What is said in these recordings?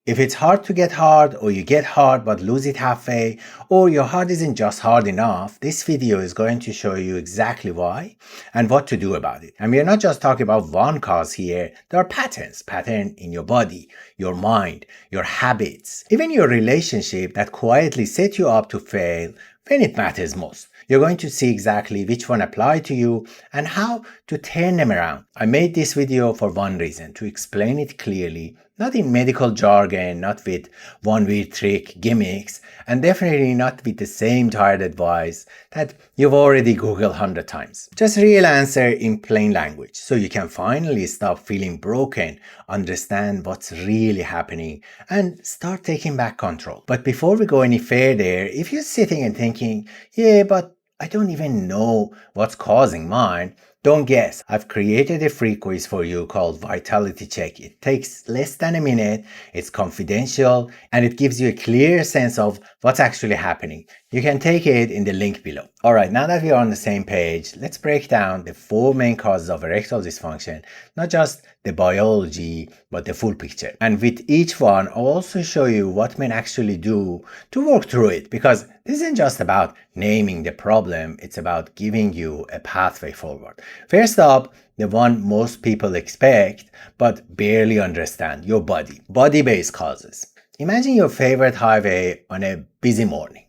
If it's hard to get hard, or you get hard but lose it halfway, or your heart isn't just hard enough, this video is going to show you exactly why and what to do about it. And we're not just talking about one cause here, there are patterns in your body, your mind, your habits, even your relationship that quietly set you up to fail when it matters most. You're going to see exactly which one apply to you and how to turn them around. I made this video for one reason, to explain it clearly, not in medical jargon, not with one weird trick, gimmicks, and definitely not with the same tired advice that you've already Googled 100 times. Just real answer in plain language, so you can finally stop feeling broken, understand what's really happening, and start taking back control. But before we go any further, if you're sitting and thinking, yeah, but I don't even know what's causing mine, don't guess. I've created a free quiz for you called Vitality Check. It takes less than a minute, it's confidential, and it gives you a clear sense of what's actually happening. You can take it in the link below. Alright, now that we are on the same page, let's break down the 4 main causes of erectile dysfunction, not just the biology, but the full picture. And with each one, I'll also show you what men actually do to work through it, because this isn't just about naming the problem, it's about giving you a pathway forward. First up, the one most people expect but barely understand, your body. Body-based causes. Imagine your favorite highway on a busy morning.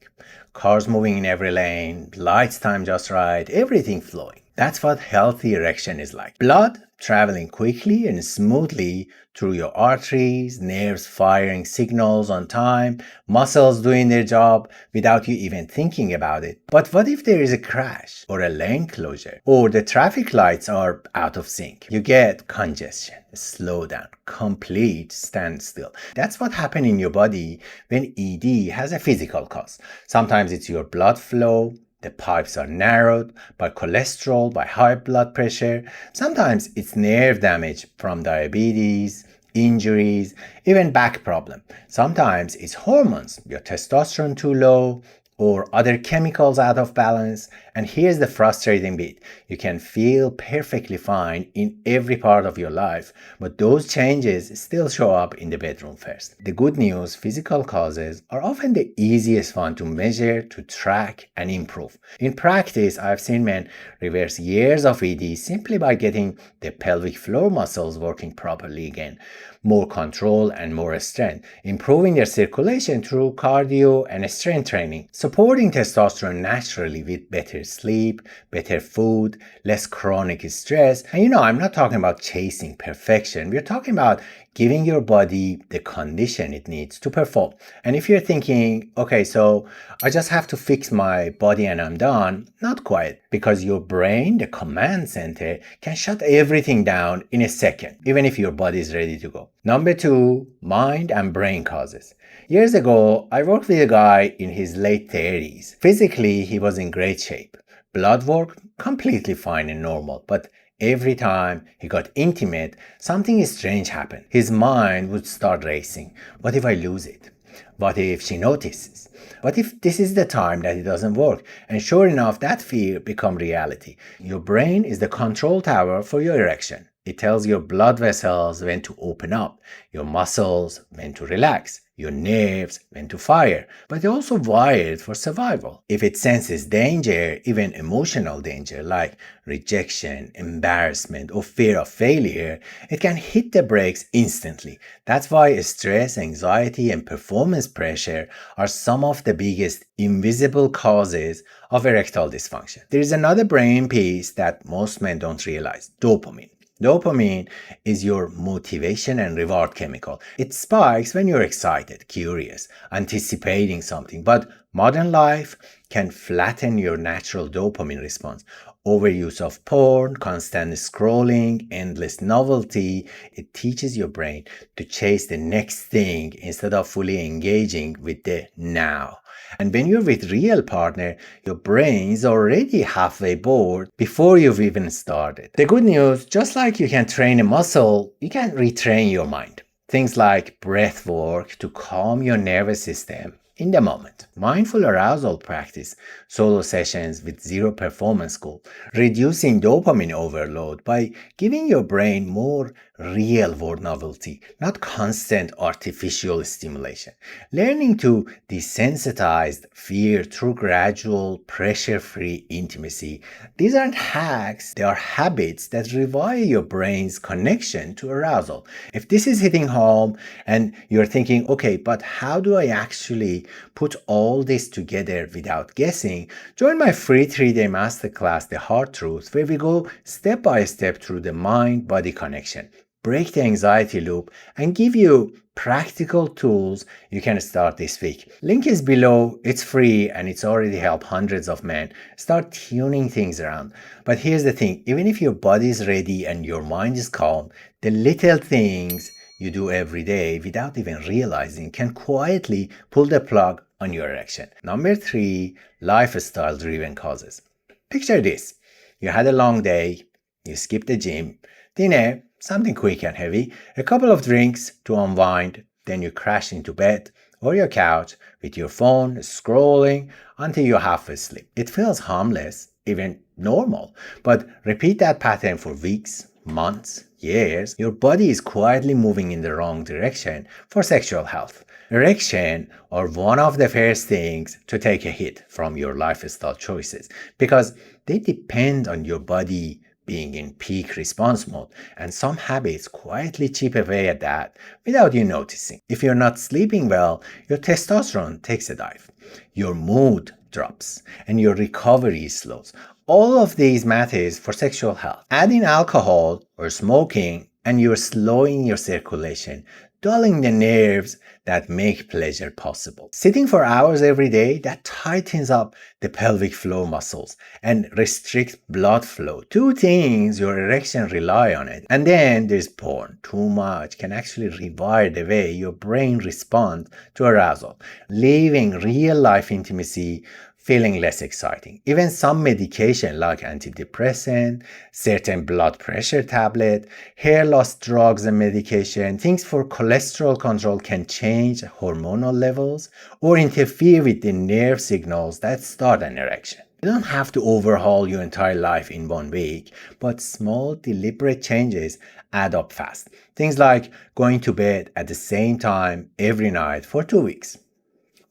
Cars moving in every lane, lights timed just right, everything flowing. That's what healthy erection is like. Blood traveling quickly and smoothly through your arteries, nerves firing signals on time, muscles doing their job without you even thinking about it. But what if there is a crash or a lane closure or the traffic lights are out of sync? You get congestion, slowdown, complete standstill. That's what happens in your body when ED has a physical cause. Sometimes it's your blood flow. The pipes are narrowed by cholesterol, by high blood pressure. Sometimes it's nerve damage from diabetes, injuries, even back problem. Sometimes it's hormones, your testosterone too low, or other chemicals out of balance. And here's the frustrating bit. You can feel perfectly fine in every part of your life, but those changes still show up in the bedroom first. The good news, physical causes are often the easiest one to measure, to track, and improve. In practice, I've seen men reverse years of ED simply by getting the pelvic floor muscles working properly again, more control and more strength, improving their circulation through cardio and strength training, supporting testosterone naturally with better sleep, better food, less chronic stress. And I'm not talking about chasing perfection. We're talking about giving your body the condition it needs to perform. And if you're thinking, okay, so I just have to fix my body and I'm done, not quite, because your brain, the command center, can shut everything down in a second, even if your body is ready to go. Number 2, mind and brain causes. Years ago, I worked with a guy in his late 30s. Physically, he was in great shape. Blood work, completely fine and normal, but every time he got intimate, something strange happened. His mind would start racing. What if I lose it? What if she notices? What if this is the time that it doesn't work? And sure enough, that fear became reality. Your brain is the control tower for your erection. It tells your blood vessels when to open up, your muscles when to relax, your nerves when to fire, but they're also wired for survival. If it senses danger, even emotional danger like rejection, embarrassment, or fear of failure, it can hit the brakes instantly. That's why stress, anxiety, and performance pressure are some of the biggest invisible causes of erectile dysfunction. There is another brain piece that most men don't realize: dopamine. Dopamine is your motivation and reward chemical. It spikes when you're excited, curious, anticipating something. But modern life can flatten your natural dopamine response. Overuse of porn, constant scrolling, endless novelty, it teaches your brain to chase the next thing instead of fully engaging with the now. And when you're with real partner, your brain's already halfway bored before you've even started. The good news, just like you can train a muscle, you can retrain your mind. Things like breath work to calm your nervous system in the moment, mindful arousal practice, solo sessions with zero performance goal, reducing dopamine overload by giving your brain more real world novelty, not constant artificial stimulation. Learning to desensitize fear through gradual, pressure free intimacy. These aren't hacks, they are habits that rewire your brain's connection to arousal. If this is hitting home and you're thinking, okay, but how do I actually put all this together without guessing? Join my free 3-day masterclass, The Hard Truth, where we go step by step through the mind-body connection, break the anxiety loop, and give you practical tools you can start this week. Link is below. It's free and it's already helped hundreds of men start tuning things around. But here's the thing, even if your body is ready and your mind is calm, the little things you do every day without even realizing can quietly pull the plug on your erection. Number 3, lifestyle driven causes. Picture this. You had a long day, you skipped the gym, dinner, something quick and heavy, a couple of drinks to unwind, then you crash into bed or your couch with your phone scrolling until you're half asleep. It feels harmless, even normal, but repeat that pattern for weeks, months, years, your body is quietly moving in the wrong direction for sexual health. Erection are one of the first things to take a hit from your lifestyle choices because they depend on your body being in peak response mode, and some habits quietly chip away at that without you noticing. If you're not sleeping well, your testosterone takes a dive, your mood drops, and your recovery slows. All of these matters for sexual health. Add in alcohol or smoking, and you're slowing your circulation, dulling the nerves that make pleasure possible. Sitting for hours every day, that tightens up the pelvic floor muscles and restricts blood flow. 2 things your erection rely on it. And then there's porn. Too much can actually rewire the way your brain responds to arousal, leaving real life intimacy feeling less exciting. Even some medication like antidepressant, certain blood pressure tablet, hair loss drugs and medication, things for cholesterol control can change hormonal levels or interfere with the nerve signals that start an erection. You don't have to overhaul your entire life in 1 week, but small deliberate changes add up fast. Things like going to bed at the same time every night for 2 weeks.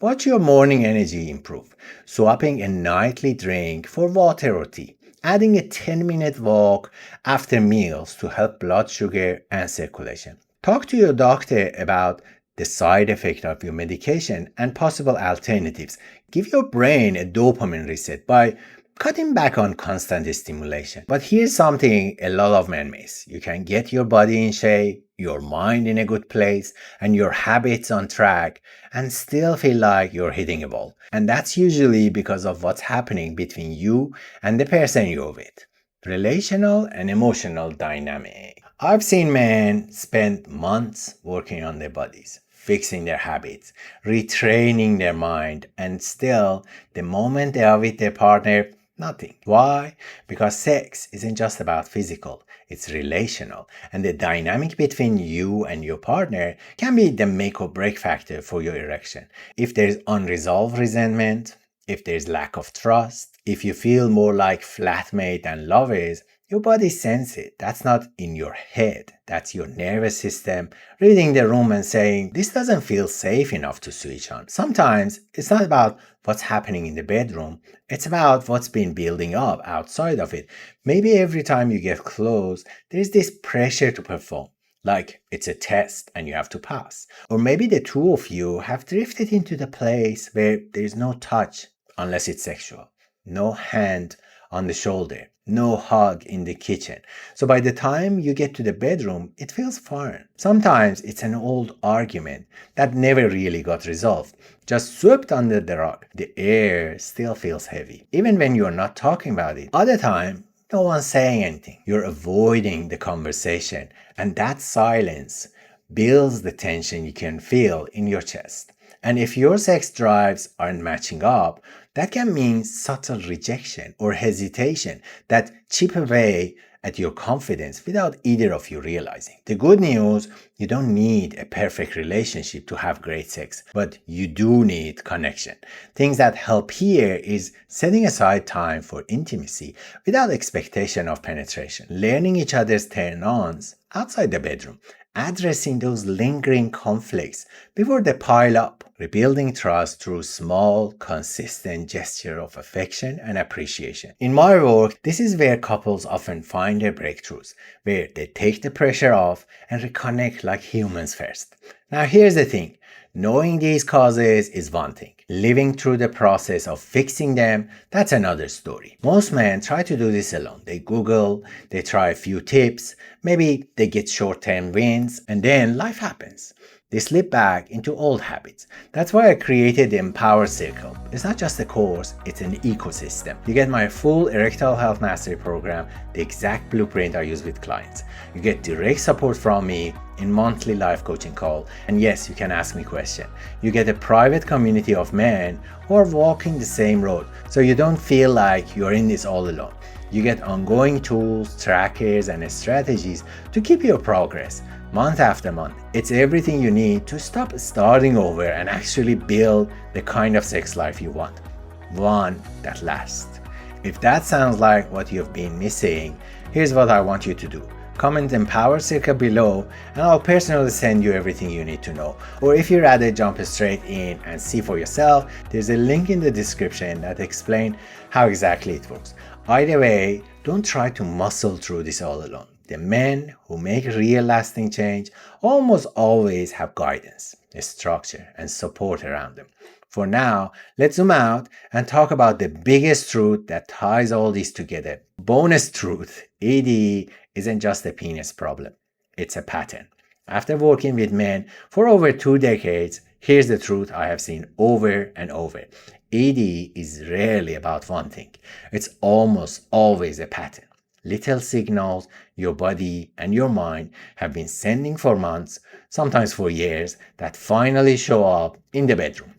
Watch your morning energy improve, swapping a nightly drink for water or tea, adding a 10-minute walk after meals to help blood sugar and circulation. Talk to your doctor about the side effect of your medication and possible alternatives. Give your brain a dopamine reset by cutting back on constant stimulation. But here's something a lot of men miss. You can get your body in shape, your mind in a good place, and your habits on track and still feel like you're hitting a wall. And that's usually because of what's happening between you and the person you're with. Relational and emotional dynamic. I've seen men spend months working on their bodies, fixing their habits, retraining their mind, and still, the moment they are with their partner, nothing. Why? Because sex isn't just about physical, it's relational, and the dynamic between you and your partner can be the make or break factor for your erection. If there's unresolved resentment, if there's lack of trust, if you feel more like flatmate than lovers, your body senses it. That's not in your head. That's your nervous system reading the room and saying, this doesn't feel safe enough to switch on. Sometimes it's not about what's happening in the bedroom. It's about what's been building up outside of it. Maybe every time you get close, there's this pressure to perform, like it's a test and you have to pass. Or maybe the two of you have drifted into the place where there's no touch unless it's sexual, no hand on the shoulder, no hug in the kitchen. So by the time you get to the bedroom, it feels foreign. Sometimes it's an old argument that never really got resolved, just swept under the rug. The air still feels heavy, even when you're not talking about it. Other time, no one's saying anything. You're avoiding the conversation, and that silence builds the tension you can feel in your chest. And if your sex drives aren't matching up, that can mean subtle rejection or hesitation that chip away at your confidence without either of you realizing. The good news, you don't need a perfect relationship to have great sex, but you do need connection. Things that help here is setting aside time for intimacy without expectation of penetration, learning each other's turn-ons outside the bedroom, addressing those lingering conflicts before they pile up, rebuilding trust through small, consistent gesture of affection and appreciation. In my work, this is where couples often find their breakthroughs, where they take the pressure off and reconnect like humans first. Now here's the thing, knowing these causes is one thing. Living through the process of fixing them, that's another story. Most men try to do this alone. They Google, they try a few tips, maybe they get short-term wins, and then life happens. They slip back into old habits. That's why I created the Empower Circle. It's not just a course, it's an ecosystem. You get my full erectile health mastery program, the exact blueprint I use with clients. You get direct support from me in monthly life coaching call, and yes, you can ask me questions. You get a private community of men who are walking the same road, so you don't feel like you're in this all alone. You get ongoing tools, trackers, and strategies to keep your progress month after month. It's everything you need to stop starting over and actually build the kind of sex life you want. One that lasts. If that sounds like what you've been missing, here's what I want you to do. Comment Empower Circle below and I'll personally send you everything you need to know. Or if you'd rather jump straight in and see for yourself, there's a link in the description that explains how exactly it works. Either way, don't try to muscle through this all alone. The men who make real lasting change almost always have guidance, a structure, and support around them. For now, let's zoom out and talk about the biggest truth that ties all this together. Bonus truth, ED isn't just a penis problem, it's a pattern. After working with men for over 2 decades, here's the truth I have seen over and over. ED is rarely about one thing. It's almost always a pattern. Little signals your body and your mind have been sending for months, sometimes for years, that finally show up in the bedroom,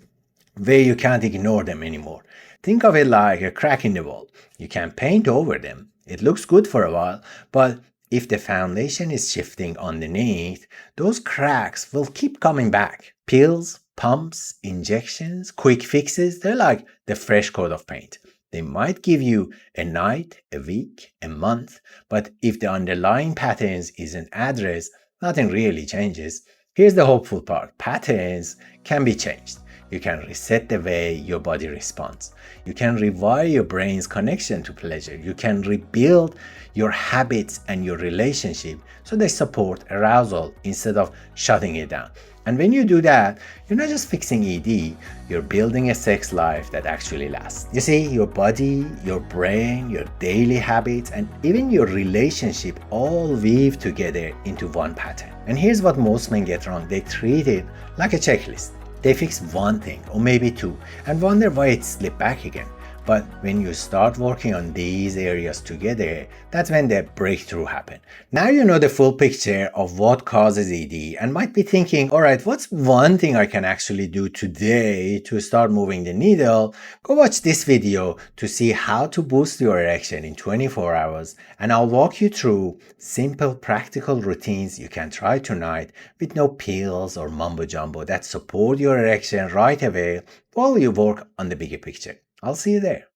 where you can't ignore them anymore. Think of it like a crack in the wall. You can paint over them. It looks good for a while, but if the foundation is shifting underneath, those cracks will keep coming back. Pills, pumps, injections, quick fixes, they're like the fresh coat of paint. They might give you a night, a week, a month, but if the underlying patterns isn't addressed, nothing really changes. Here's the hopeful part. Patterns can be changed. You can reset the way your body responds. You can rewire your brain's connection to pleasure. You can rebuild your habits and your relationship so they support arousal instead of shutting it down. And when you do that, you're not just fixing ED, you're building a sex life that actually lasts. You see, your body, your brain, your daily habits, and even your relationship all weave together into one pattern. And here's what most men get wrong. They treat it like a checklist. They fix one thing or maybe two and wonder why it slipped back again. But when you start working on these areas together, that's when the breakthrough happens. Now you know the full picture of what causes ED and might be thinking, all right, what's one thing I can actually do today to start moving the needle? Go watch this video to see how to boost your erection in 24 hours, and I'll walk you through simple practical routines you can try tonight with no pills or mumbo jumbo that support your erection right away while you work on the bigger picture. I'll see you there.